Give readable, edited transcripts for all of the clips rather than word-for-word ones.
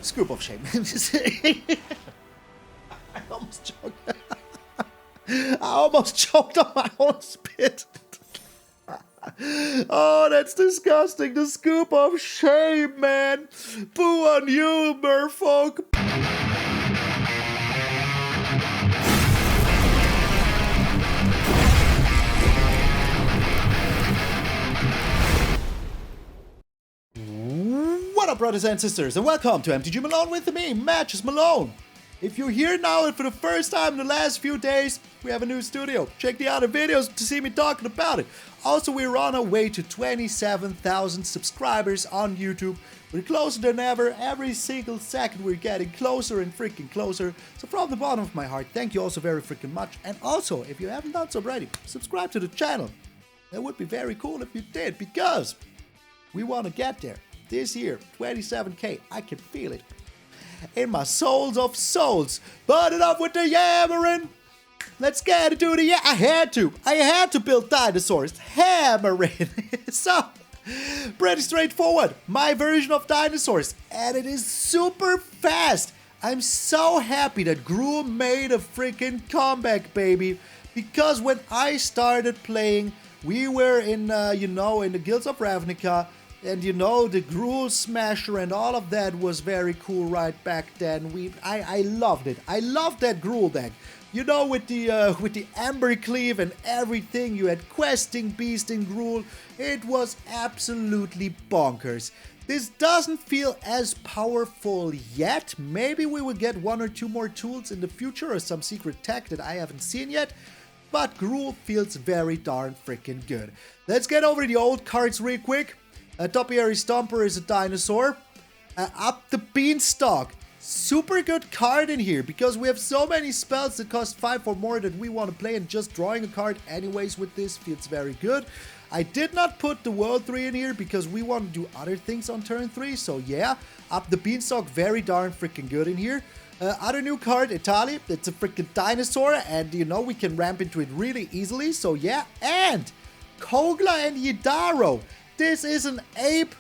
Scoop of shame. I almost choked. I almost choked on my own spit. Oh, that's disgusting. The scoop of shame, man. Boo on you, merfolk. What up, brothers and sisters, and welcome to MTG Malone with me, MtgA Malone. If you're here now and for the first time in the last few days, we have a new studio. Check the other videos to see me talking about it. Also, we're on our way to 27,000 subscribers on YouTube. We're closer than ever. Every single second we're getting closer and freaking closer. So from the bottom of my heart, thank you also very freaking much. And also, if you haven't done so already, subscribe to the channel. That would be very cool if you did, because we want to get there. This year, 27K, I can feel it in my souls of souls. But enough with the yammering. Let's get into the I had to build dinosaurs. Hammering. So, pretty straightforward. My version of dinosaurs. And it is super fast. I'm so happy that Gruul made a freaking comeback, baby. Because when I started playing, we were in, in the Guilds of Ravnica. And the Gruul Smasher and all of that was very cool right back then. I loved it. I loved that Gruul deck. With the Amber Cleave and everything, you had Questing Beast in Gruul. It was absolutely bonkers. This doesn't feel as powerful yet. Maybe we will get one or two more tools in the future or some secret tech that I haven't seen yet. But Gruul feels very darn freaking good. Let's get over the old cards real quick. Topiary Stomper is a dinosaur. Up the Beanstalk. Super good card in here because we have so many spells that cost 5 or more that we want to play, and just drawing a card anyways with this feels very good. I did not put the World 3 in here because we want to do other things on turn 3. So yeah, Up the Beanstalk, very darn freaking good in here. Other new card, Etali. It's a freaking dinosaur, and we can ramp into it really easily. So yeah, and Kogla and Yidaro. This is an ape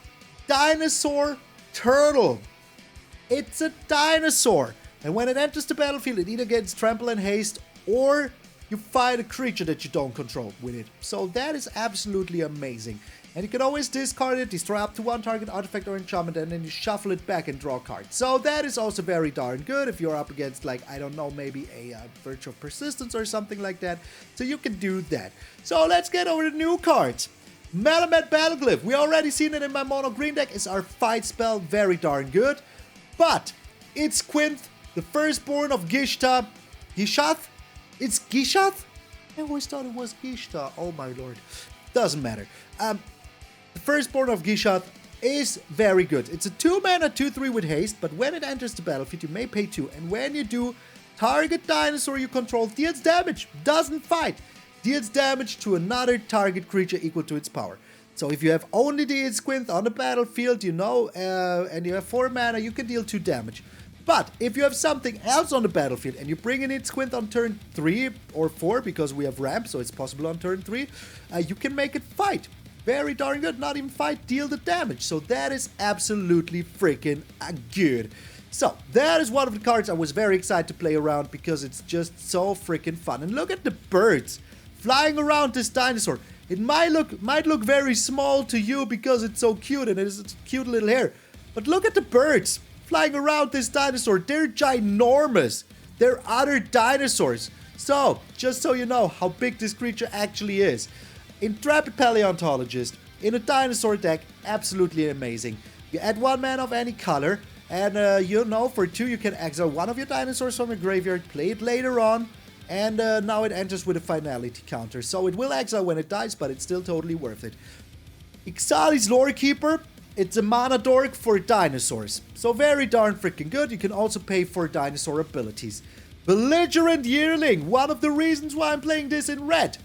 dinosaur turtle. It's a dinosaur. And when it enters the battlefield, it either gets trample and haste, or you fight a creature that you don't control with it. So that is absolutely amazing. And you can always discard it, destroy up to one target artifact or enchantment, and then you shuffle it back and draw a card. So that is also very darn good if you're up against, maybe a Virtue of Persistence or something like that. So you can do that. So let's get over the new cards. Malamet Battleglyph, we already seen it in my mono green deck, is our fight spell, very darn good. But Itzquinth, the firstborn of Gishath, it's Gishath? I always thought it was Gishath, oh my lord, doesn't matter. The firstborn of Gishath is very good. It's a 2-mana 2/3 with haste, but when it enters the battlefield you may pay 2, and when you do, target dinosaur you control deals damage, doesn't fight. Deals damage to another target creature equal to its power. So if you have only the Itzquinth on the battlefield, and you have 4 mana, you can deal 2 damage. But if you have something else on the battlefield and you bring in Itzquinth on turn 3 or 4, because we have ramp, so it's possible on turn 3, you can make it fight. Very darn good. Not even fight, deal the damage. So that is absolutely freaking good. So that is one of the cards I was very excited to play around because it's just so freaking fun. And look at the birds flying around this dinosaur. It might look very small to you because it's so cute and it is a cute little hair. But look at the birds flying around this dinosaur. They're ginormous. They're other dinosaurs. So, just so you know how big this creature actually is. Intrepid Paleontologist in a dinosaur deck, absolutely amazing. You add 1 mana of any color, and for 2 you can exile one of your dinosaurs from your graveyard, play it later on. And now it enters with a finality counter. So it will exile when it dies, but it's still totally worth it. Ixalli's Lorekeeper, it's a mana dork for dinosaurs. So very darn freaking good. You can also pay for dinosaur abilities. Belligerent Yearling, one of the reasons why I'm playing this in red.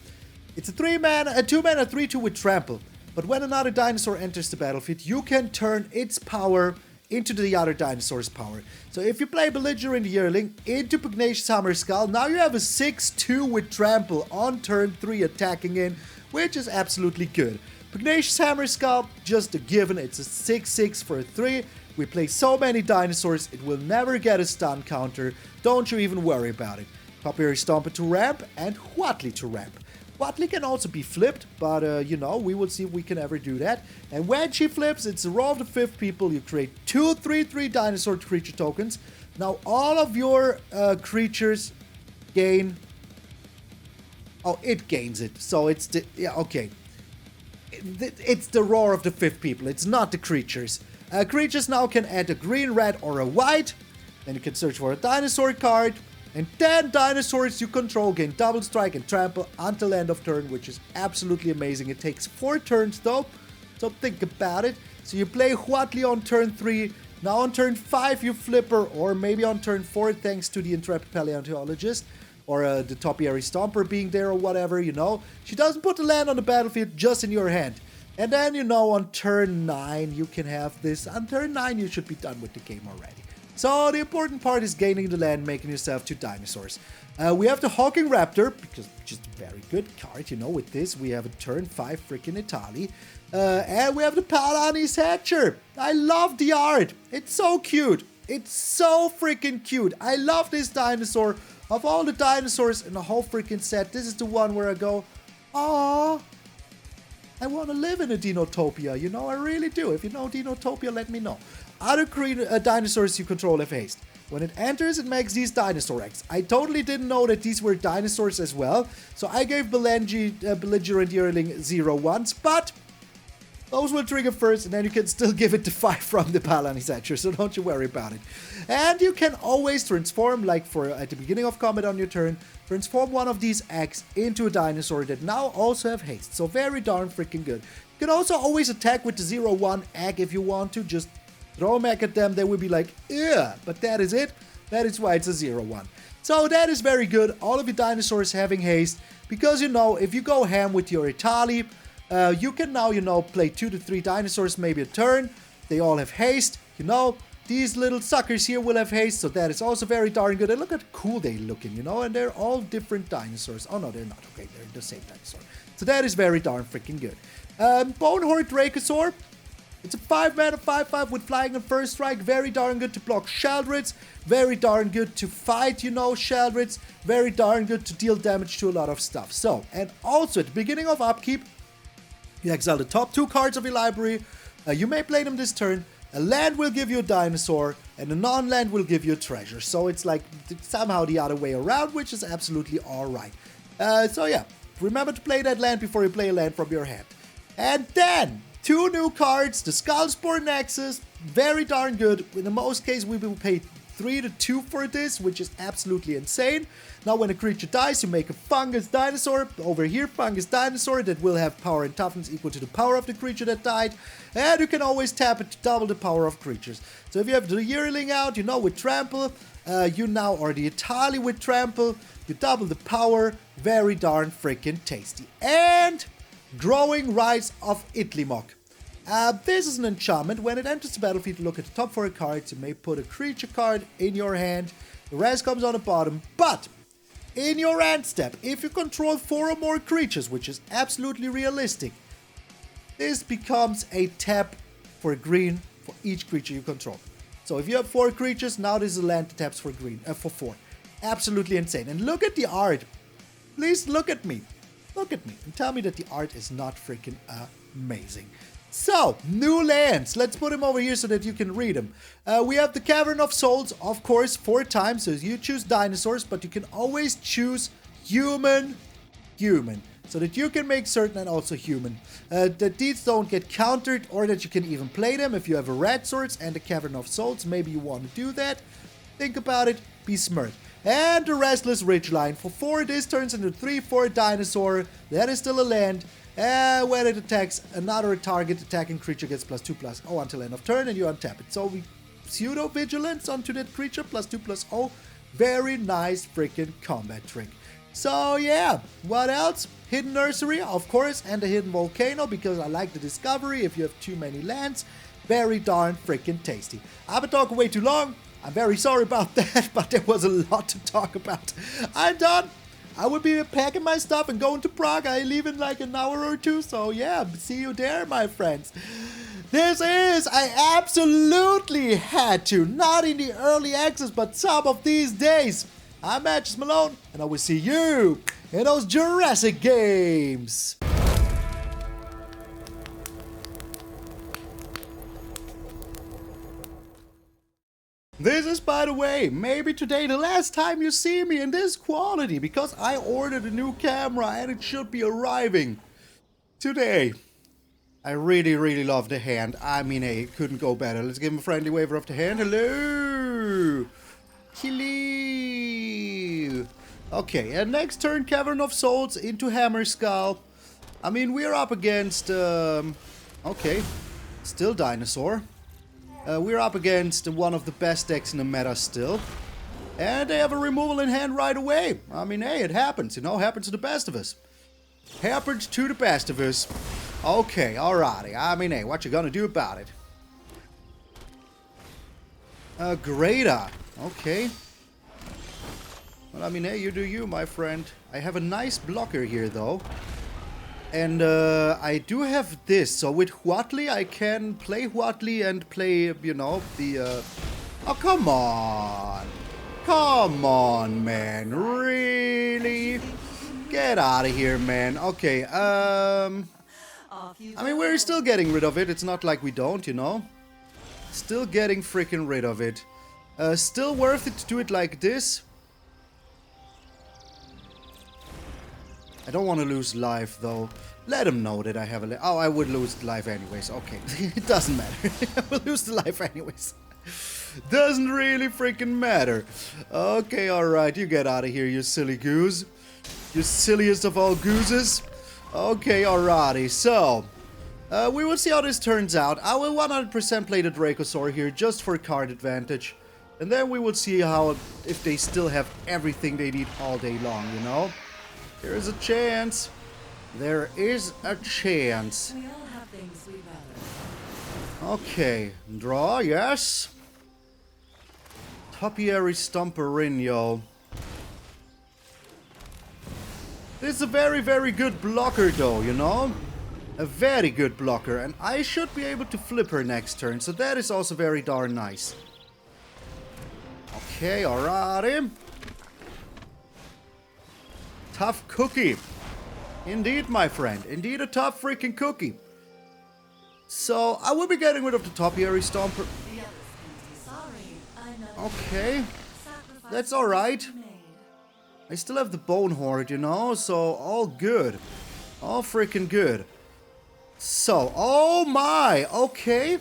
It's a 2-mana 3/2 with trample. But when another dinosaur enters the battlefield, you can turn its power into the other dinosaur's power. So if you play Belligerent Yearling into Pugnacious Hammerskull, now you have a 6/2 with trample on turn 3 attacking in, which is absolutely good. Pugnacious Hammerskull, just a given, it's a 6/6 for a 3. We play so many dinosaurs, it will never get a stun counter. Don't you even worry about it. Topiary Stomper to ramp and Huatli to ramp. Huatli can also be flipped, but you know, we will see if we can ever do that. And when she flips, it's a row of the 5th people. You create 2 3/3 dinosaur creature tokens. Now all of your creatures gain... Oh, it gains it. So it's the... Yeah, okay. It's the roar of the 5th people. It's not the creatures. Creatures now can add a green, red, or a white. Then you can search for a dinosaur card. And 10 dinosaurs you control gain double strike and trample until end of turn, which is absolutely amazing. It takes 4 turns though, so think about it. So you play Huatli on turn 3, now on turn 5 you flip her, or maybe on turn 4 thanks to the Intrepid Paleontologist, or the Topiary Stomper being there or whatever, you know. She doesn't put the land on the battlefield, just in your hand. And then, you know, on turn 9 you can have this. On turn 9 you should be done with the game already. So the important part is gaining the land, making yourself 2 dinosaurs. We have the Hulking Raptor, because just a very good card, you know, with this. We have a turn 5 freaking Etali. And we have the Palani Hatcher. I love the art. It's so cute. It's so freaking cute. I love this dinosaur. Of all the dinosaurs in the whole freaking set, this is the one where I go, aww, I want to live in a Dinotopia, you know, I really do. If you know Dinotopia, let me know. Other dinosaurs you control have haste. When it enters, it makes these dinosaur eggs. I totally didn't know that these were dinosaurs as well. So I gave Belligerent Yearling 0 once, but those will trigger first, and then you can still give it the 5 from the Palani Hatcher, so don't you worry about it. And you can always transform, like for at the beginning of combat on your turn, transform one of these eggs into a dinosaur that now also have haste. So very darn freaking good. You can also always attack with the 0-1 egg if you want to, just throw them back at them, they will be like, ugh, but that is it. That is why it's a 0-1. So that is very good, all of your dinosaurs having haste, because, you know, if you go ham with your Etali, you can now, you know, play 2 to 3 dinosaurs maybe a turn. They all have haste, you know. These little suckers here will have haste, so that is also very darn good. And look at how cool they're looking, you know, and they're all different dinosaurs. Oh, no, they're not. Okay, they're the same dinosaur. So that is very darn freaking good. Bonehoard Dracosaur. It's a 5-mana 5/5 with flying and first strike. Very darn good to block Sheldrits. Very darn good to fight, you know, Sheldrits. Very darn good to deal damage to a lot of stuff. So, and also at the beginning of upkeep, you exile the top 2 cards of your library. You may play them this turn. A land will give you a dinosaur, and a non-land will give you a treasure. So it's like somehow the other way around, which is absolutely alright. So yeah, remember to play that land before you play a land from your hand. And then 2 new cards, the Skullspore Nexus, very darn good. In the most case, we will pay 3 to 2 for this, which is absolutely insane. Now, when a creature dies, you make a fungus dinosaur. Over here, fungus dinosaur that will have power and toughness equal to the power of the creature that died. And you can always tap it to double the power of creatures. So if you have the Yearling out, you know, with Trample, you now are the Etali with Trample. You double the power. Very darn freaking tasty. And Growing Rise of Itlimoc. This is an enchantment. When it enters the battlefield, look at the top 4 cards. You may put a creature card in your hand. The rest comes on the bottom. But in your end step, if you control 4 or more creatures, which is absolutely realistic, this becomes a tap for green for each creature you control. So if you have 4 creatures, now this is a land that taps for green, for 4. Absolutely insane. And look at the art. Please look at me. Look at me and tell me that the art is not freaking amazing. So, new lands. Let's put them over here so that you can read them. We have the Cavern of Souls, of course, 4 times. So you choose dinosaurs, but you can always choose human, so that you can make certain and also human. That these don't get countered, or that you can even play them. If you have a Red Swords and the Cavern of Souls, maybe you want to do that. Think about it. Be smart. And the Restless Ridgeline. For 4, this turns into 3/4 dinosaur. That is still a land. When it attacks, another target attacking creature gets +2/+0 until end of turn, and you untap it. So we pseudo vigilance onto that creature, +2/+0. Very nice freaking combat trick. So yeah, what else? Hidden Nursery, of course, and the Hidden Volcano, because I like the discovery if you have too many lands. Very darn freaking tasty. I've been talking way too long. I'm very sorry about that, but there was a lot to talk about. I'm done. I will be packing my stuff and going to Prague. I leave in like an hour or 2, so yeah, see you there, my friends. I absolutely had to. Not in the early access, but some of these days. I'm MtgA Malone, and I will see you in those Jurassic Games. This is, by the way, maybe today the last time you see me in this quality, because I ordered a new camera and it should be arriving today. I really love the hand. I mean, hey, it couldn't go better. Let's give him a friendly waiver of the hand. Hello! Hello! Okay, and next turn, Cavern of Souls into Hammerskull. I mean, we're up against, okay, still Dinosaur. We're up against one of the best decks in the meta still. And they have a removal in hand right away. I mean, hey, it happens, you know, happens to the best of us. Happens to the best of us. Okay, alrighty. I mean, hey, what you gonna do about it? Greater. Okay. Well, I mean, hey, you do you, my friend. I have a nice blocker here, though. And I do have this, so with Huatli I can play Huatli and play, you know, the oh, come on! Come on, man, really? Get out of here, man. Okay, I mean, we're still getting rid of it, it's not like we don't, you know? Still getting freaking rid of it. Still worth it to do it like this. I don't want to lose life, though. Let him know that I have a... Oh, I would lose life anyways. Okay, it doesn't matter. I will lose the life anyways. Doesn't really freaking matter. Okay, alright. You get out of here, you silly goose. You silliest of all gooses. Okay, alrighty. So, we will see how this turns out. I will 100% play the Dracosaur here just for card advantage. And then we will see how... if they still have everything they need all day long, you know? There is a chance. There is a chance. We all have things we value. Okay. Draw, yes. Topiary Stomper. This is a very good blocker, though, you know? A very good blocker. And I should be able to flip her next turn. So that is also very darn nice. Okay, alrighty. Tough cookie. Indeed, my friend. Indeed, a tough freaking cookie. So, I will be getting rid of the Topiary Stomper. Okay. That's alright. I still have the Bonehoard, you know? So, all good. All freaking good. So, oh my. Okay.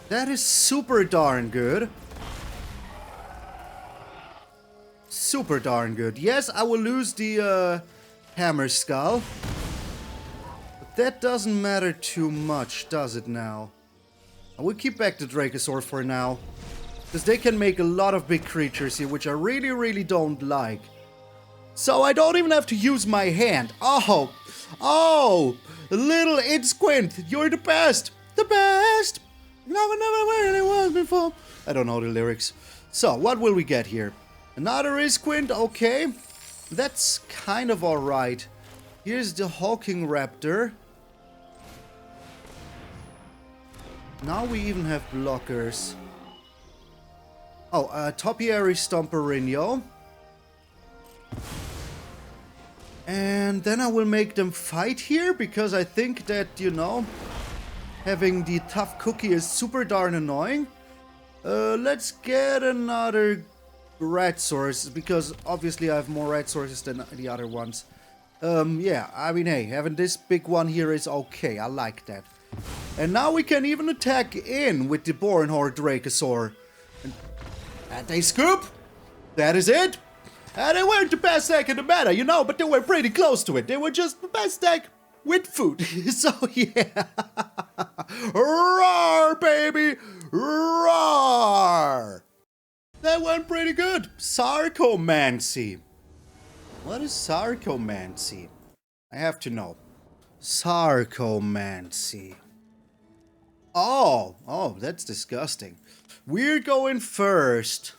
That is super darn good. Super darn good. Yes, I will lose the Hammerskull. But that doesn't matter too much, does it now? I will keep back the Dracosaur for now. Because they can make a lot of big creatures here, which I really don't like. So I don't even have to use my hand. Oh! Oh! Little Itzquinth, you're the best! The best! Never where I was before. I don't know the lyrics. So, what will we get here? Another Itzquinth, okay. That's kind of alright. Here's the Hulking Raptor. Now we even have blockers. Oh, Topiary Stomper. And then I will make them fight here, because I think that, you know, having the tough cookie is super darn annoying. Let's get another red source, because obviously I have more red sources than the other ones. Yeah, I mean, hey, having this big one here is okay. I like that. And now we can even attack in with the Bonehoard Dracosaur. And they scoop. That is it. And they weren't the best deck in the meta, you know, but they were pretty close to it. They were just the best deck with food. So, yeah. Roar, baby. Roar. That went pretty good. Sarcomancy. What is Sarcomancy? I have to know. Sarcomancy. Oh, that's disgusting. We're going first.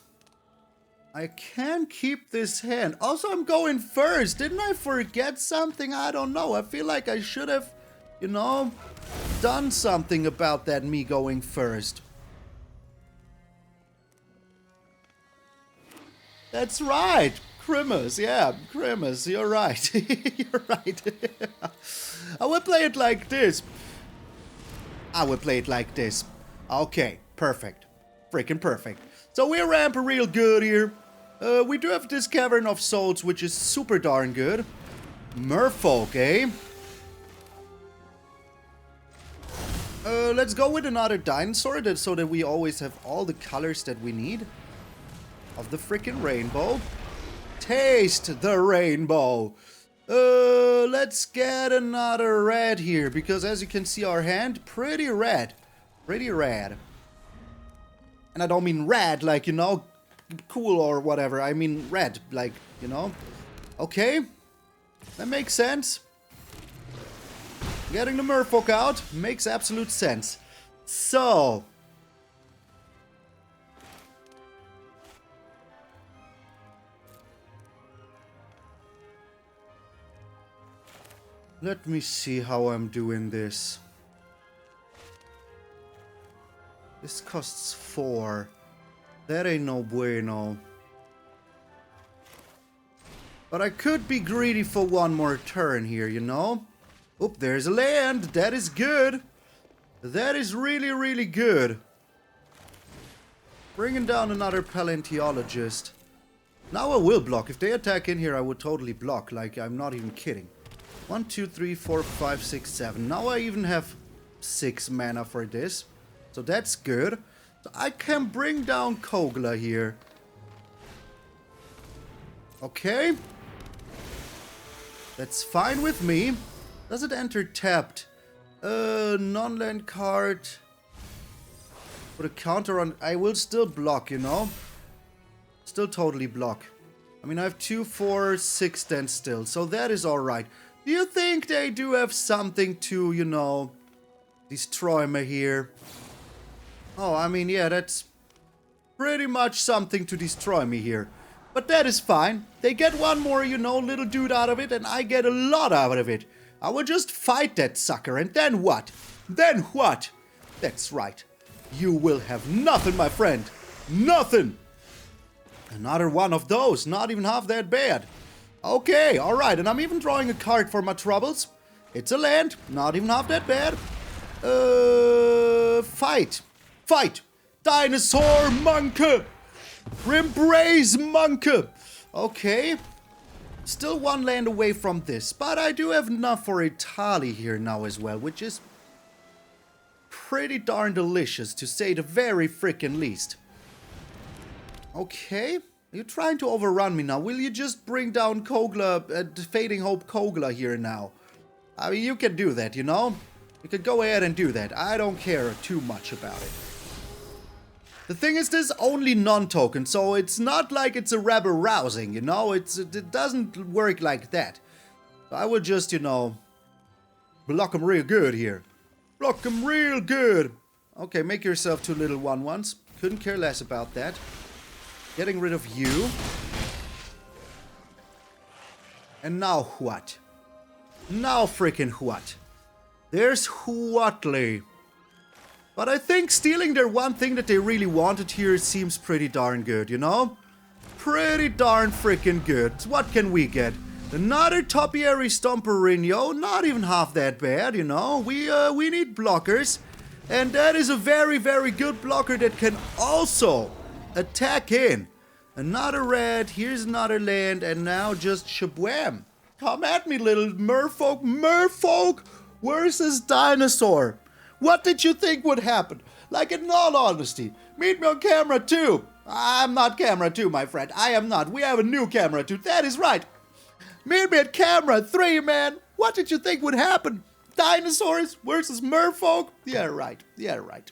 I can't keep this hand. Also, I'm going first. Didn't I forget something? I don't know. I feel like I should have you know, done something about that me going first. That's right. Grimace, yeah, Grimace, you're right. You're right. I will play it like this. I will play it like this. Okay, perfect. Freaking perfect. So we're ramping real good here. We do have this Cavern of Souls, which is super darn good. Merfolk, eh? Let's go with another dinosaur so that we always have all the colors that we need of the freaking rainbow. Taste the rainbow. Let's get another red here, because as you can see, our hand, pretty red. Pretty red. And I don't mean red like, you know, cool or whatever. I mean red, like, you know. Okay. That makes sense. Getting the merfolk out makes absolute sense. So... let me see how I'm doing this. This costs 4. That ain't no bueno. But I could be greedy for one more turn here, you know? Oop, there's a land. That is good. That is really, really good. Bringing down another paleontologist. Now I will block. If they attack in here, I would totally block. Like, I'm not even kidding. 1, 2, 3, 4, 5, 6, 7. Now I even have 6 mana for this. So that's good. So I can bring down Kogla here. Okay. That's fine with me. Does it enter tapped? Non-land card. Put a counter on... I will still block, you know? Still totally block. I mean, I have 2, 4, 6 then still. So that is alright. Do you think they do have something to, you know, destroy me here? Oh, I mean, yeah, that's pretty much something to destroy me here. But that is fine. They get one more, you know, little dude out of it, and I get a lot out of it. I will just fight that sucker, and then what? Then what? That's right. You will have nothing, my friend. Nothing. Another one of those. Not even half that bad. Okay, alright, and I'm even drawing a card for my troubles. It's a land, not even half that bad. Fight. Fight. Dinosaur monkey. Embrace monkey. Okay. Still one land away from this, but I do have enough for Etali here now as well, which is pretty darn delicious, to say the very freaking least. Okay. You're trying to overrun me now. Will you just bring down Kogla, Fading Hope Kogla here now? I mean, you can do that, you know? You can go ahead and do that. I don't care too much about it. The thing is, this is only non-token, so it's not like it's a rebel rousing, you know? It doesn't work like that. So I would just, you know, block them real good here. Block them real good. Okay, make yourself 2 little 1/1s. Couldn't care less about that. Getting rid of you. And now what? Now freaking what? There's Huatli. But I think stealing their one thing that they really wanted here seems pretty darn good, you know? Pretty darn freaking good. What can we get? Another Topiary Stomper in, yo. Not even half that bad, you know? We need blockers. And that is a very, very good blocker that can also attack in. Another red, here's another land, and now just shabwam. Come at me, little merfolk. Merfolk versus dinosaur. What did you think would happen? Like, in all honesty, meet me on camera 2. I'm not camera 2, my friend. I am not. We have a new camera 2. That is right. Meet me at camera 3, man. What did you think would happen? Dinosaurs versus merfolk? Yeah, right. Yeah, right.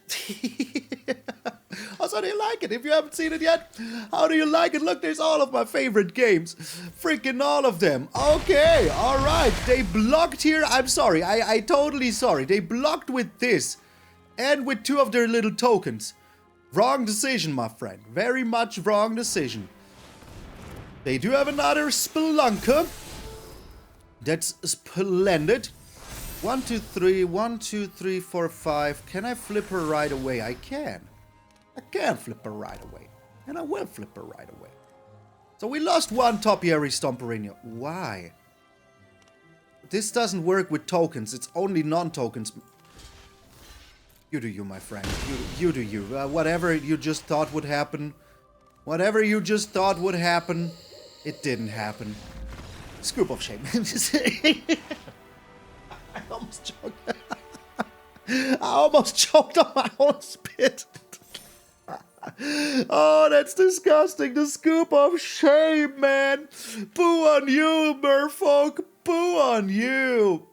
Also, how do you like it? If you haven't seen it yet, how do you like it? Look, there's all of my favorite games. Freaking all of them. Okay, alright. They blocked here. I'm sorry. I totally sorry. They blocked with this. And with 2 of their little tokens. Wrong decision, my friend. Very much wrong decision. They do have another Spelunker. That's splendid. 1, 2, 3, 1, 2, 3, 4, 5. Can I flip her right away? I can. I can flip her right away. And I will flip her right away. So we lost one Topiary Stomper. Why? This doesn't work with tokens. It's only non-tokens. You do you, my friend. You do you. Whatever you just thought would happen. Whatever you just thought would happen. It didn't happen. Scoop of shame. I almost choked. I almost choked on my own spit. Oh, that's disgusting. The scoop of shame, man. Boo on you, merfolk. Boo on you.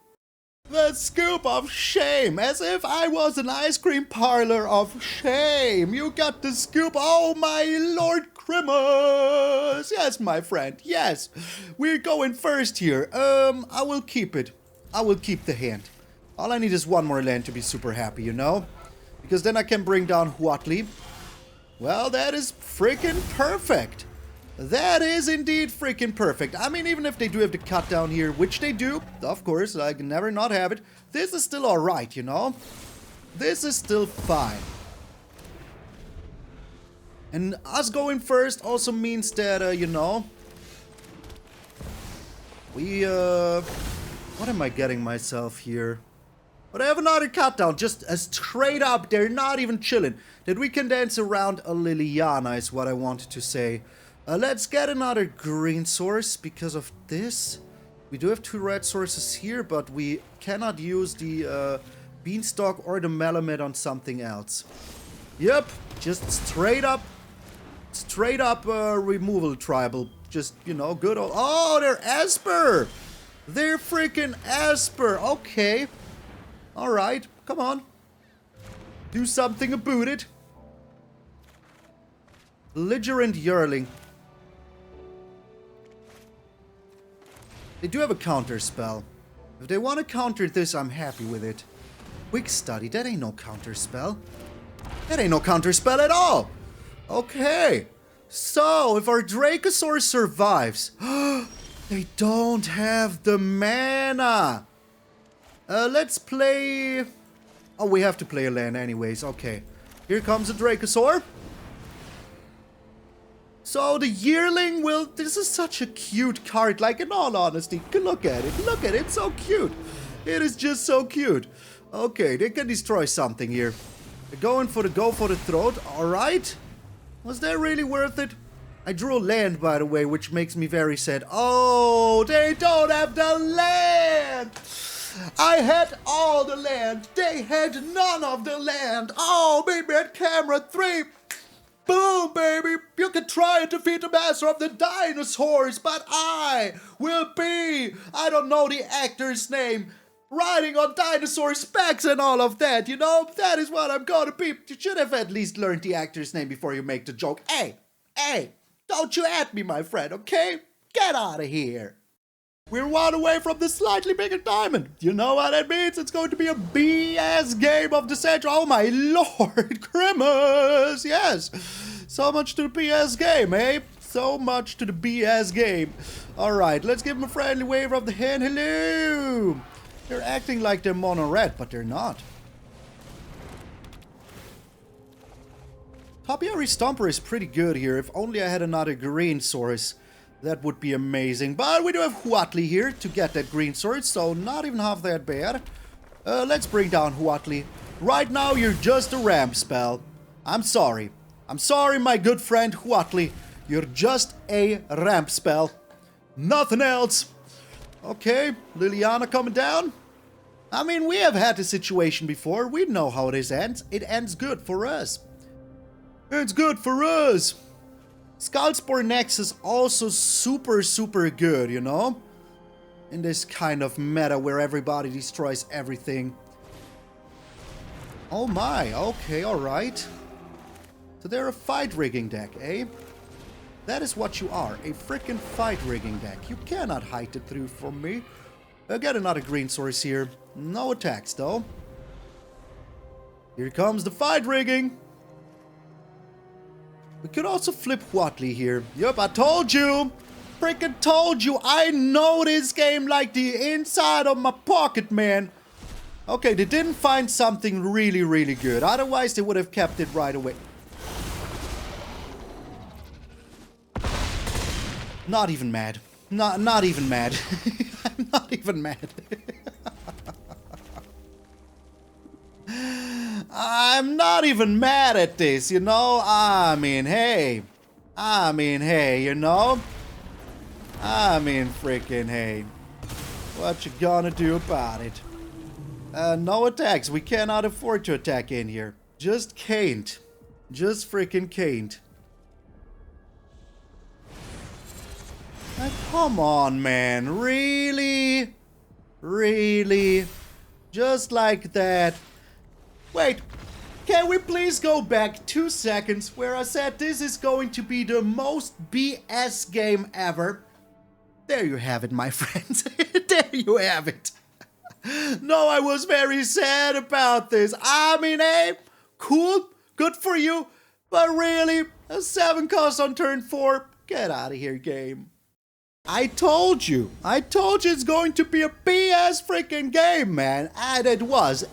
The scoop of shame. As if I was an ice cream parlor of shame. You got the scoop. Oh, my Lord Grimace. Yes, my friend. Yes. We're going first here. I will keep it. I will keep the hand. All I need is one more land to be super happy, you know? Because then I can bring down Huatli. Well, that is freaking perfect. That is indeed freaking perfect. I mean, even if they do have to cut down here, which they do, of course, I can never not have it. This is still alright, you know? This is still fine. And us going first also means that, you know... We, what am I getting myself here? But I have another cut down, just straight up, they're not even chilling. That we can dance around a Liliana is what I wanted to say. Let's get another green source because of this. We do have 2 red sources here, but we cannot use the Beanstalk or the Malamet on something else. Yep, just straight up removal tribal. Just, you know, good old... Oh, they're Esper! They're freaking Esper! Okay. Alright, come on. Do something about it. Belligerent Yearling. They do have a counter spell. If they want to counter this, I'm happy with it. Quick study, that ain't no counter spell. That ain't no counter spell at all. Okay. So, if our Dracosaur survives... They don't have the mana. Let's play... Oh, we have to play a land anyways. Okay. Here comes a Dracosaur. So the Yearling will... This is such a cute card. Like, in all honesty, look at it. Look at it. It's so cute. It is just so cute. Okay, they can destroy something here. They're going for the go for the throat. Alright. Was that really worth it? I drew a land, by the way, which makes me very sad. Oh, they don't have the land! I had all the land. They had none of the land. Oh, baby, at camera 3. Boom, baby. You can try and defeat the master of the dinosaurs, but I will be, I don't know the actor's name, riding on dinosaur specs and all of that, you know? That is what I'm gonna be. You should have at least learned the actor's name before you make the joke. Hey, don't you at me, my friend, okay? Get out of here. We're one away from the slightly bigger diamond. You know what that means? It's going to be a BS game of the century. Oh my Lord, Grimace. Yes. So much to the BS game, eh? So much to the BS game. Alright, let's give him a friendly wave of the hand. Hello. They're acting like they're mono red, but they're not. Topiary Stomper is pretty good here. If only I had another green source, that would be amazing. But we do have Huatli here to get that green source, so not even half that bad. Let's bring down Huatli. Right now, you're just a ramp spell. I'm sorry. I'm sorry, my good friend Huatli. You're just a ramp spell. Nothing else. Okay, Liliana coming down. I mean, we have had this situation before. We know how this ends. It ends good for us. It's good for us. Skullspore Nexus also super good, you know? In this kind of meta where everybody destroys everything. Oh my, okay, alright. So they're a fight rigging deck, eh? That is what you are, a freaking fight rigging deck. You cannot hide it through from me. I'll get another green source here. No attacks though. Here comes the fight rigging. We could also flip Huatli here. Yup, I told you. Freaking told you. I know this game like the inside of my pocket, man. Okay, they didn't find something really, really good. Otherwise, they would have kept it right away. Not even mad. Not even mad. I'm not even mad. I'm not even mad at this, you know? I mean, hey, you know? I mean, freaking hey. What you gonna do about it? No attacks. We cannot afford to attack in here. Just can't. Just freaking can't. Come on, man. Really? Really? Just like that? Wait. Can we please go back 2 seconds where I said this is going to be the most BS game ever? There you have it, my friends. There you have it. No, I was very sad about this. I mean, hey, cool, good for you. But really, a 7 cost on turn 4? Get out of here, game. I told you it's going to be a BS freaking game, man. And it was,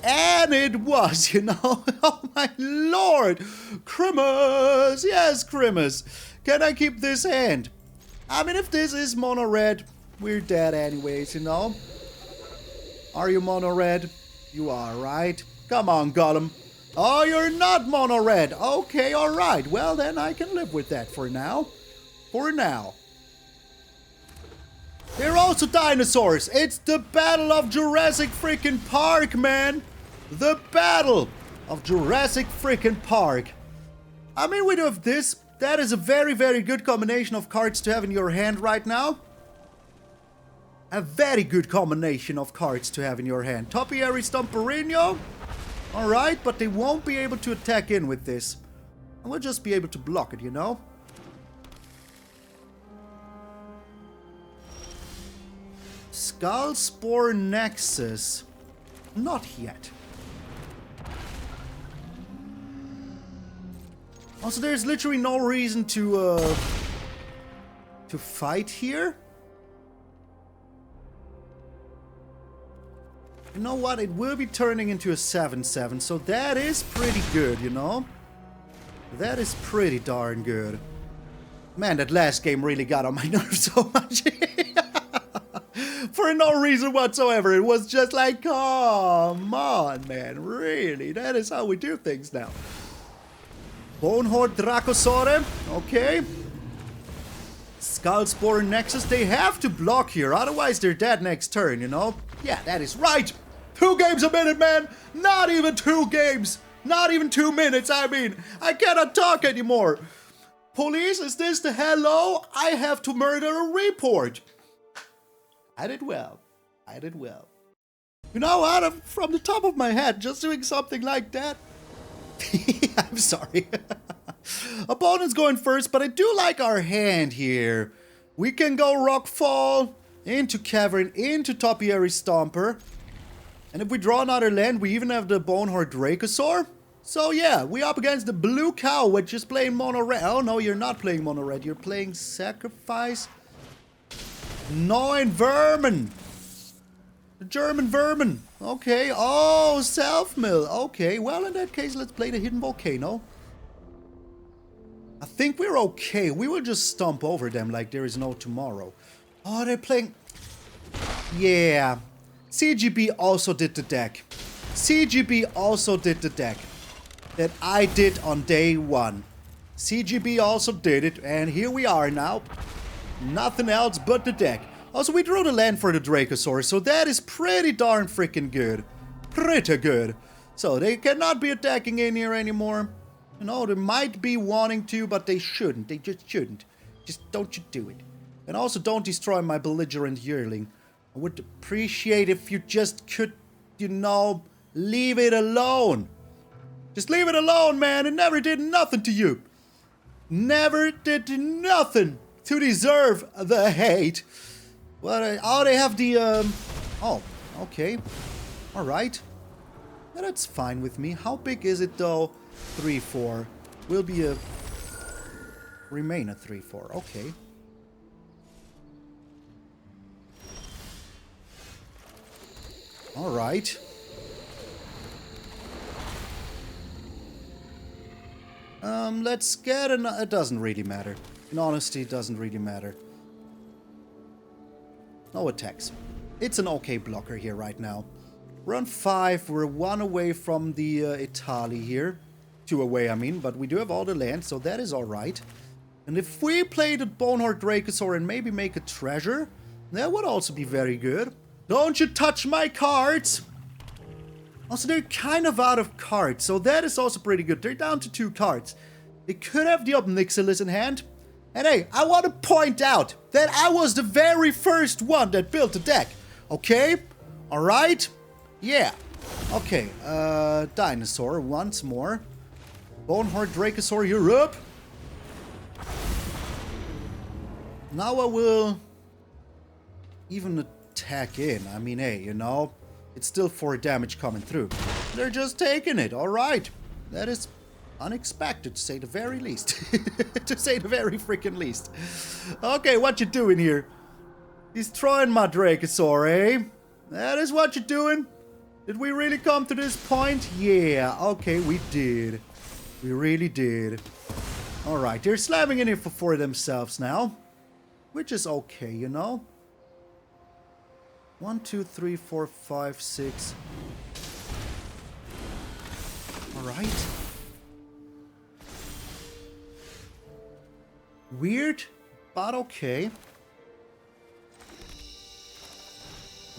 you know. Oh my lord. Grimace, yes, Grimace. Can I keep this hand? I mean, if this is mono red, we're dead anyways, you know. Are you mono red? You are, right? Come on, Gollum. Oh, you're not mono red. Okay, alright. Well, then I can live with that for now. For now. They're also dinosaurs. It's the Battle of Jurassic freaking Park, man. The Battle of Jurassic freaking Park. I mean, we do have this. That is a very, very good combination of cards to have in your hand right now. A very good combination of cards to have in your hand. Topiary Stomper. Alright, but they won't be able to attack in with this. And we'll just be able to block it, you know? Skullspore Nexus. Not yet. Also, there's literally no reason to fight here. You know what? It will be turning into a 7/7, so that is pretty good, you know? That is pretty darn good. Man, that last game really got on my nerves so much. For no reason whatsoever. It was just like, come on, man. Really? That is how we do things now. Bonehoard Dracosaur. Okay. Skullspore Nexus. They have to block here. Otherwise, they're dead next turn, you know? Yeah, that is right. 2 games a minute, man. Not even 2 games. Not even 2 minutes, I mean. I cannot talk anymore. Police, is this the hello? I have to murder a report. I did well. I did well. You know what? From the top of my head, just doing something like that. I'm sorry. Opponent's going first, but I do like our hand here. We can go Rockfall, into Cavern, into Topiary Stomper. And if we draw another land, we even have the Bonehoard Dracosaur. So yeah, we up against the blue cow, which is playing mono red. Oh no, you're not playing mono red. You're playing Sacrifice. Neun Vermin. The German Vermin. Okay. Oh, Self-Mill. Okay. Well, in that case, let's play the Hidden Volcano. I think we're okay. We will just stomp over them like there is no tomorrow. Oh, they're playing... Yeah. CGB also did the deck. CGB also did the deck. That I did on day 1. CGB also did it. And here we are now. Nothing else but the deck. Also, we drew the land for the Dracosaur, so that is pretty darn freaking good. Pretty good. So, they cannot be attacking in here anymore. You know, they might be wanting to, but they shouldn't. They just shouldn't. Just don't you do it. And also, don't destroy my Belligerent Yearling. I would appreciate if you just could, you know, leave it alone. Just leave it alone, man. It never did nothing to you. Never did nothing to deserve the hate. Well, oh, they have the, oh, okay. Alright. Yeah, that's fine with me. How big is it, though? 3/4. Will be a... Remain a 3/4. Okay. Alright. Let's get it doesn't really matter. In honesty, it doesn't really matter. No attacks. It's an okay blocker here right now. We're on 5. We're 1 away from the Etali here. 2 away, I mean. But we do have all the land, so that is alright. And if we play the Bonehoard Dracosaur and maybe make a treasure, that would also be very good. Don't you touch my cards! Also, they're kind of out of cards, so that is also pretty good. They're down to 2 cards. They could have the Ixalan in hand. And hey, I want to point out that I was the very first one that built the deck. Okay? Alright? Yeah. Okay, Dinosaur once more. Bonehoard Dracosaur, you're up. Now I will even attack in. I mean, hey, you know, it's still 4 damage coming through. They're just taking it. Alright. That is unexpected, to say the very least. To say the very freaking least. Okay, what you doing here? Destroying my Dracosaur, eh? That is what you're doing? Did we really come to this point? Yeah, okay, we did. We really did. Alright, they're slamming in here for themselves now. Which is okay, you know? 1, 2, 3, 4, 5, 6. Alright. Weird, but okay.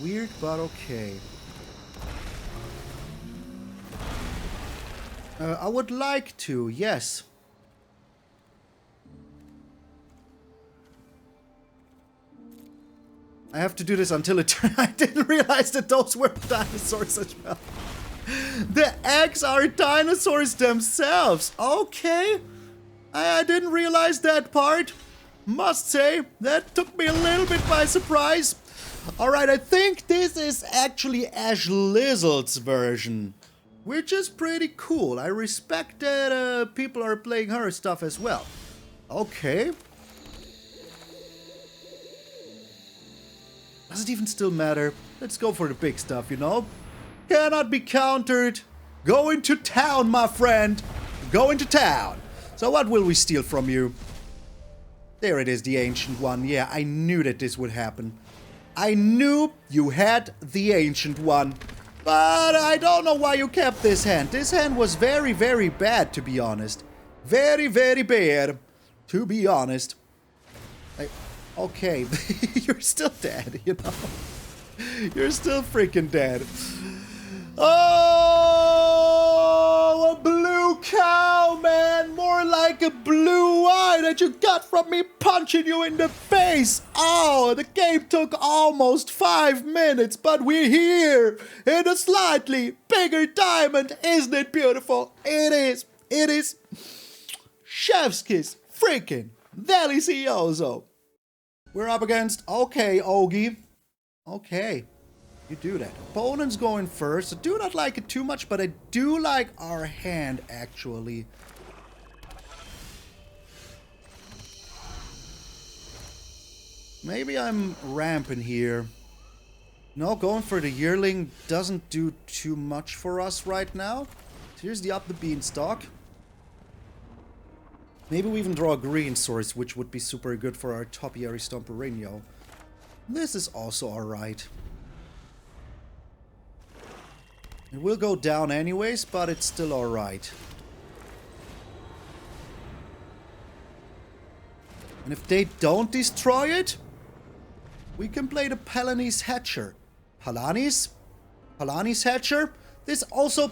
Weird, but okay. I would like to, yes. I have to do this until it I didn't realize that those were dinosaurs as well. The eggs are dinosaurs themselves. Okay. I didn't realize that part. Must say, that took me a little bit by surprise. Alright, I think this is actually Ash Lizard's version. Which is pretty cool. I respect that people are playing her stuff as well. Okay. Does it even still matter? Let's go for the big stuff, you know? Cannot be countered. Going to town, my friend. Going to town. So what will we steal from you? There it is, the Ancient One. Yeah, I knew that this would happen. I knew you had the Ancient One. But I don't know why you kept this hand. This hand was very, very bad, to be honest. Very, very bad, to be honest. Okay, you're still dead, you know? You're still freaking dead. Oh, a blue cow, man. More like a blue eye that you got from me punching you in the face. Oh, the game took almost 5 minutes, but we're here in a slightly bigger diamond. Isn't it beautiful? It is. It is. Chef's kiss. Freaking delicioso. We're up against, okay, Ogie. Okay, you do that. Opponent's going first. I do not like it too much, but I do like our hand, actually. Maybe I'm ramping here. No, going for the Yearling doesn't do too much for us right now. So here's the Up the Beanstalk. Maybe we even draw a green source, which would be super good for our Topiary Stomper. This is also alright. It will go down anyways, but it's still alright. And if they don't destroy it, we can play the Palani's Hatcher. Palani's Hatcher? This also...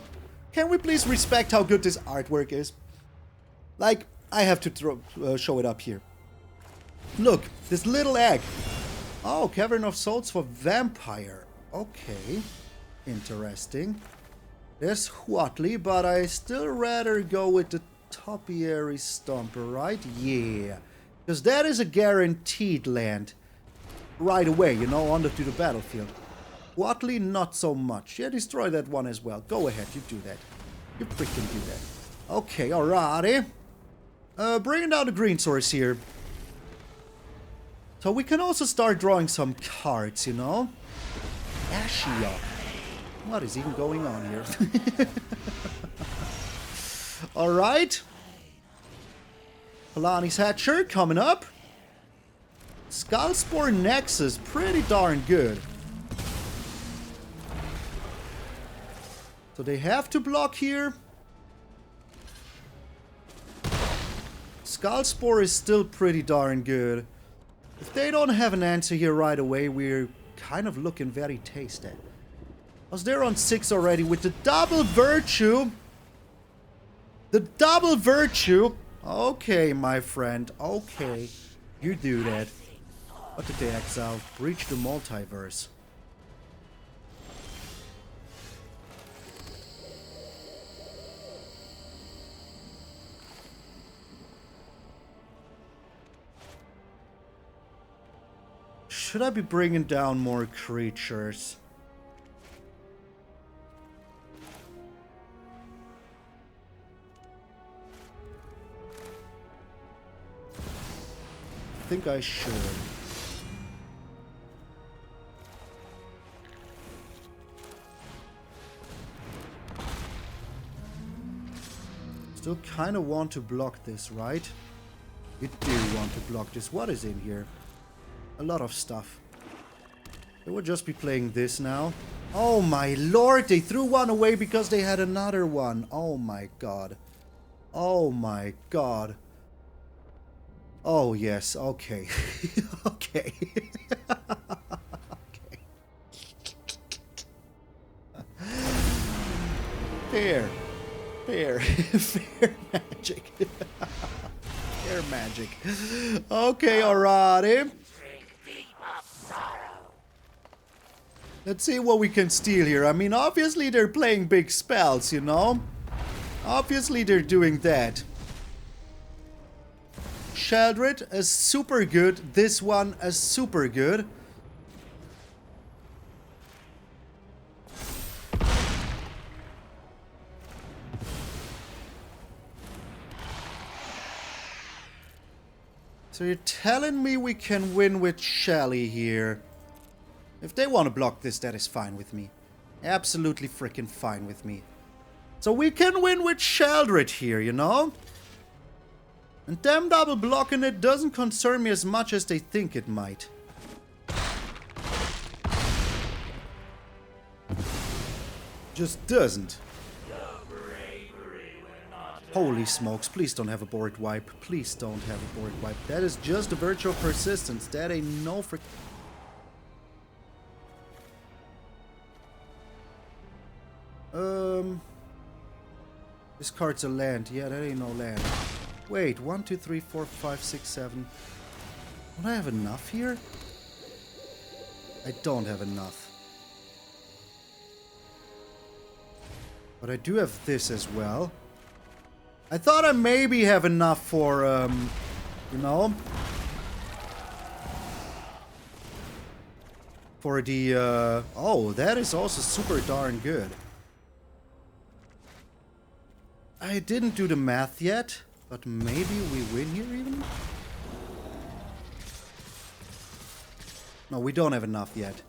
Can we please respect how good this artwork is? Like... I have to show it up here. Look, this little egg. Oh, Cavern of Souls for Vampire. Okay. Interesting. There's Huatli, but I still rather go with the Topiary Stomper, right? Yeah. Because that is a guaranteed land. Right away, you know, onto the battlefield. Huatli, not so much. Yeah, destroy that one as well. Go ahead, you do that. You freaking do that. Okay, alrighty. Bringing down the green source here. So we can also start drawing some cards, you know? Ashia. What is even going on here? Alright. Palani's Hatcher coming up. Skullspore Nexus, pretty darn good. So they have to block here. Skullspore is still pretty darn good. If they don't have an answer here right away, we're kind of looking very tasty. Was there on 6 already with the double virtue? The double virtue. Okay, my friend. Okay. You do that. What did they exile? Breach the multiverse. Should I be bringing down more creatures? I think I should. Still kind of want to block this, right? You do want to block this. What is in here? A lot of stuff. They would just be playing this now. Oh my lord, they threw one away because they had another one. Oh my god. Oh my god. Oh yes, okay. Okay. Okay. Fair. Fair. Fair magic. Fair magic. Okay, alrighty. Let's see what we can steal here. I mean, obviously they're playing big spells, you know? Obviously they're doing that. Sheldred is super good. This one is super good. So you're telling me we can win with Shelly here? If they want to block this, that is fine with me. Absolutely freaking fine with me. So we can win with Sheldred here, you know? And them double blocking it doesn't concern me as much as they think it might. Just doesn't. Holy smokes, please don't have a board wipe. Please don't have a board wipe. That is just a virtual persistence. That ain't no frick... This card's a land. Yeah, that ain't no land. Wait, 1, 2, 3, 4, 5, 6, 7. Don't I have enough here? I don't have enough. But I do have this as well. I thought I maybe have enough for, you know, for the, oh, that is also super darn good. I didn't do the math yet, but maybe we win here even? No, we don't have enough yet.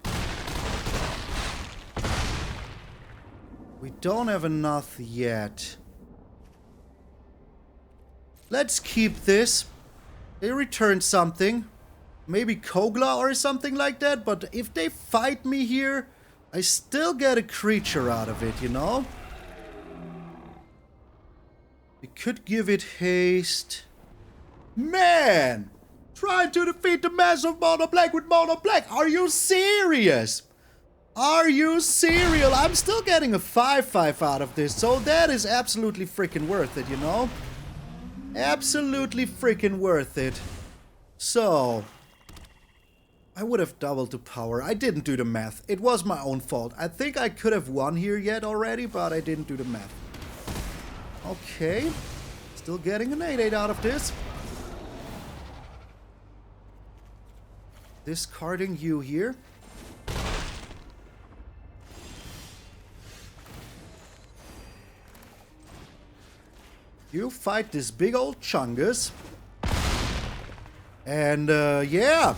We don't have enough yet. Let's keep this. They return something. Maybe Kogla or something like that. But if they fight me here, I still get a creature out of it, you know? We could give it haste. Man! Trying to defeat the massive mono black with mono black. Are you serious? Are you serial? I'm still getting a 5/5 out of this. So that is absolutely freaking worth it, you know? Absolutely freaking worth it. So, I would have doubled the power. I didn't do the math. It was my own fault. I think I could have won here yet already, but I didn't do the math. Okay. Still getting an 8/8 out of this. Discarding you here. You fight this big old Chungus. And, yeah.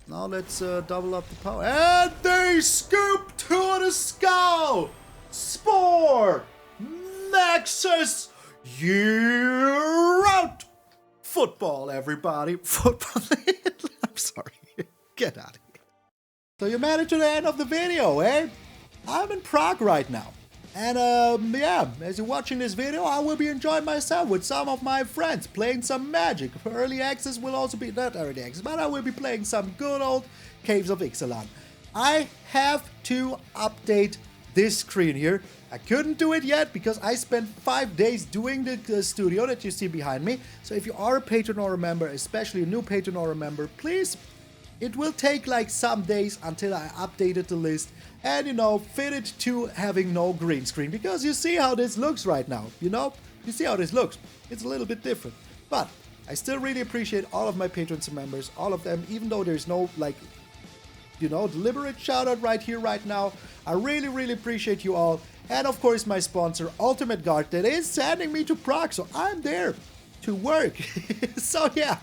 Now let's double up the power. And they scoop to the skull! Spore! Nexus! Yearling! football, everybody. Football. I'm sorry. Get out of here. So you made it to the end of the video, eh? I'm in Prague right now. And yeah, as you're watching this video, I will be enjoying myself with some of my friends, playing some Magic. Early access will also be, not early access, but I will be playing some good old Caves of Ixalan. I have to update this screen here. I couldn't do it yet because I spent 5 days doing the studio that you see behind me. So if you are a patron or a member, especially a new patron or a member, please, it will take like some days until I updated the list and, you know, fit it to having no green screen. Because you see how this looks right now, you know? You see how this looks. It's a little bit different. But I still really appreciate all of my patrons and members, all of them, even though there's no, like, you know, deliberate shout out right here, right now. I really, really appreciate you all. And of course, my sponsor, Ultimate Guard, that is sending me to Prague. So I'm there to work. So yeah,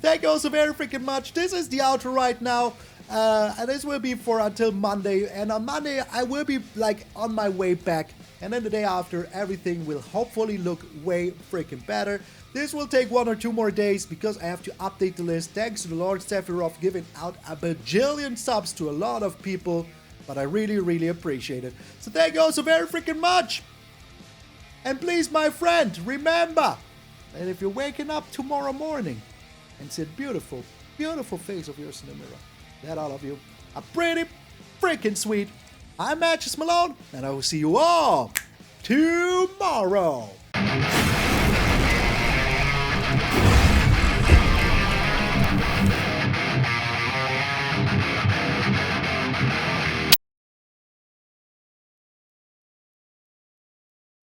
thank you all so very freaking much. This is the outro right now. And this will be for until Monday. And on Monday, I will be like on my way back. And then the day after, everything will hopefully look way freaking better. This will take 1 or 2 more days because I have to update the list. Thanks to the Lord Sephiroth giving out a bajillion subs to a lot of people. But I really, really appreciate it. So thank you all so very freaking much. And please, my friend, remember that if you're waking up tomorrow morning and see a beautiful, beautiful face of yours in the mirror, that all of you are pretty freaking sweet. I'm MtgA Malone, and I will see you all tomorrow.